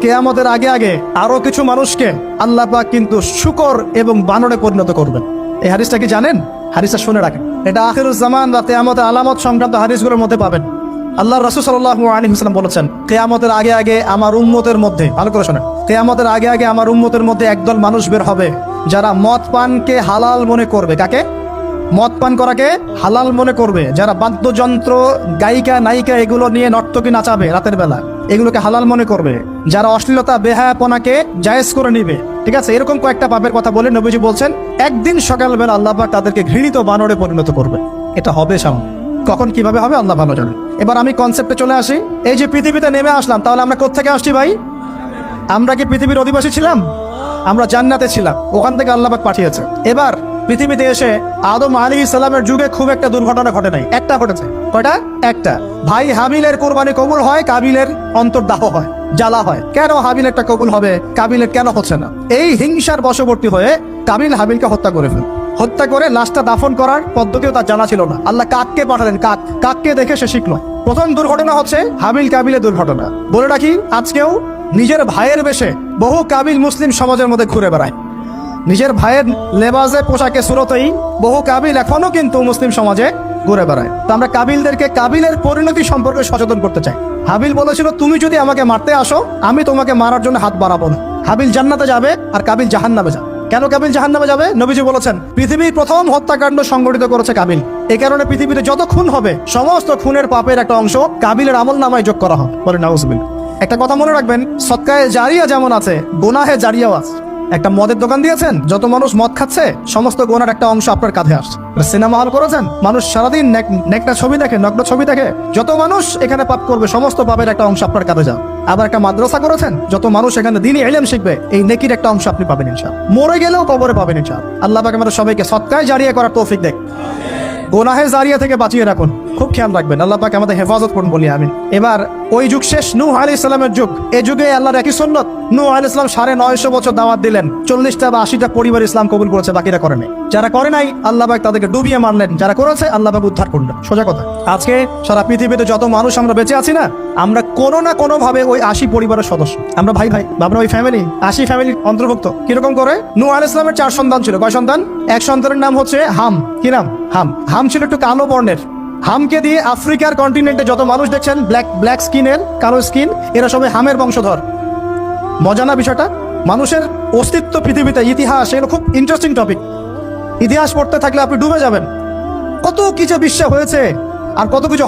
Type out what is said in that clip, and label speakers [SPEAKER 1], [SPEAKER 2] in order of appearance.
[SPEAKER 1] কিয়ামতের আগে আগে আরো কিছু মানুষকে আল্লাহ পাক কিন্তু শূকর এবং বানরে পরিণত করবেন। এই হাদিসটা কি জানেন? হাদিসটা শুনে রাখেন, এটা আখিরুজ জামান বা কিয়ামতের আলামত সংক্রান্ত হাদিসগুলোর মধ্যে পাবেন। আল্লাহ রাসূল সাল্লাল্লাহু আলাইহি ওয়াসাল্লাম বলেছেন, কিয়ামতের আগে আগে আমার উম্মতের মধ্যে, ভালো করে শোনেন, কিয়ামতের আগে আগে আমার উম্মতের মধ্যে একদল মানুষ বের হবে যারা মদ পানকে হালাল মনে করবে। কাকে? মদ পান করাকে হালাল মনে করবে। যারা বাদ্যযন্ত্র, গায়িকা, নায়িকা এগুলো নিয়ে নর্তকী নাচাবে রাতের বেলা, এগুলোকে হালাল মনে করবে। যারা অশ্লীলতা, বেহায়াপনাকে জায়েজ করে নিবে, ঠিক আছে, এরকম কয়েকটা পাপের কথা বলে নবীজি বলছেন একদিন সকালবেলা আল্লাহ পাক তাদেরকে ঘৃণিত বানরে পরিণত করবে। এটা হবে সামনে, কখন কিভাবে হবে আল্লাহ ভালো জানেন। এবার আমি কনসেপ্টে চলে আসি। এই যে পৃথিবীতে নেমে আসলাম, তাহলে আমরা কোত্থেকে আসছি ভাই? আমরা কি পৃথিবীর অধিবাসী ছিলাম? আমরা জান্নাতে ছিলাম, ওখান থেকে আল্লাহ পাক পাঠিয়েছে। এবার পৃথিবীতে এসে আদম আলাইহিস সালামের যুগে খুব একটা দুর্ঘটনা ঘটে নাই, একটা ঘটেছে। কয়টা? একটা। ভাই হাবিলের কোরবানি কবুল হয়, কাবিলের অন্তর্দাহ হয়, জ্বালা হয়। কেন হাবিলেরটা কবুল হবে, কাবিলের কেন হচ্ছে না? এই হিংসার বশবর্তী হয়ে কাবিল হাবিলকে হত্যা করে ফেল। হত্যা করে লাশটা দাফন করার পদ্ধতিও তার জানা ছিল না। আল্লাহ কাককে পাঠালেন, কাককে দেখে সে শিখলো। প্রথম দুর্ঘটনা হচ্ছে হাবিল কাবিলের দুর্ঘটনা। বলে রাখি, আজকেও নিজের ভাইয়ের বেশে বহু কাবিল মুসলিম সমাজের মধ্যে ঘুরে বেড়ায়। নিজের ভাইয়ের লেবাসে, পোশাকে, সুরতেই বহু কাবিল এখনো কিন্তু মুসলিম সমাজে ঘুরে বেড়ায়। তো আমরা কাবিলদেরকে কাবিলের পরিণতি সম্পর্কে সচেতন করতে চাই। হাবিল বলেছিল, তুমি যদি আমাকে মারতে আসো, আমি তোমাকে মারার জন্য হাত বাড়াবো না। হাবিল জান্নাতে যাবে আর কাবিল জাহান্নামে যাবে। কেন কাবিল জাহান্নামে যাবে? নবীজি বলেছেন, পৃথিবীর প্রথম হত্যাকাণ্ড সংগঠিত করেছে কাবিল। এই কারণে পৃথিবীতে যত খুন হবে, সমস্ত খুনের পাপের একটা অংশ কাবিলের আমলনামায় যোগ করা হবে। বলে নাউজুবিল্লাহ। একটা কথা মনে রাখবেন, সদকায়ে জারিয়া যেমন আছে, গুনাহে জারিয়াও আছে। একটা মদের দোকান দিয়েছেন, যত মানুষ মদ খাচ্ছে, সমস্ত গোনার একটা অংশ আপনার কাঁধে আসছে। সিনেমা হল করেছেন, মানুষ সারাদিন নেকটা ছবি দেখে, নগ্ন ছবি দেখে, যত মানুষ এখানে পাপ করবে, সমস্ত পাপের একটা অংশ আপনার কাঁধে যাবে। আবার একটা মাদ্রাসা করেছেন, যত মানুষ এখানে দ্বীনি ইলম শিখবে, এই নেকির একটা অংশ আপনি পাবেন ইনশাআল্লাহ। মরে গেলেও কবরে পাবেন ইনশাআল্লাহ। আল্লাহ পাক আমাদের সবাইকে সদকায়ে জারিয়া করার তৌফিক দেখ, গোনাহে জারিয়া থেকে বাঁচিয়ে রাখুন। খুব খেয়াল রাখবেন, আল্লাহ পাক আমাদের হেফাজত করুন বলি আমিন। এবার ওই যুগ শেষ, নূহ আলাইহিস সালামের যুগ। এই যুগে আল্লাহর একই সুন্নত, নূহ আলাইহিস সালাম 950 বছর দাওয়াত দিলেন, 40টা বা 80টা পরিবার ইসলাম কবুল করেছে, বাকিরা করে নাই। যারা করে নাই আল্লাহ পাক তাদেরকে ডুবিয়ে মারলেন, যারা করেছে আল্লাহ পাক উদ্ধার করলেন। সোজা কথা, আজকে সারা পৃথিবীতে যত মানুষ আমরা বেঁচে আছি না, আমরা কোনো না কোনো ভাবে ওই 80 পরিবারের সদস্য। আমরা ভাই ভাই, আমরা ওই ফ্যামিলি, 80 ফ্যামিলির অন্তর্ভুক্ত। কিরকম করে? নূহ আলাইহিস সালামের 4 সন্তান ছিল। কয় সন্তান? এক সন্তানের নাম হচ্ছে হাম। কি নাম? হাম। হাম ছিল একটু কালো বর্ণের। হামকে দিয়ে আফ্রিকার কন্টিনেন্টে যত মানুষ দেখছেন ব্ল্যাক স্কিনের, কালো স্কিন, এরা সবাই হামের বংশধর। মজা না বিষয়টা? মানুষের অস্তিত্ব পৃথিবীতে, ইতিহাস, এগুলো খুব ইন্টারেস্টিং টপিক। ইতিহাস পড়তে থাকলে আপনি ডুবে যাবেন। কত কিছু বিশ্ব হয়েছে আর কত কিছু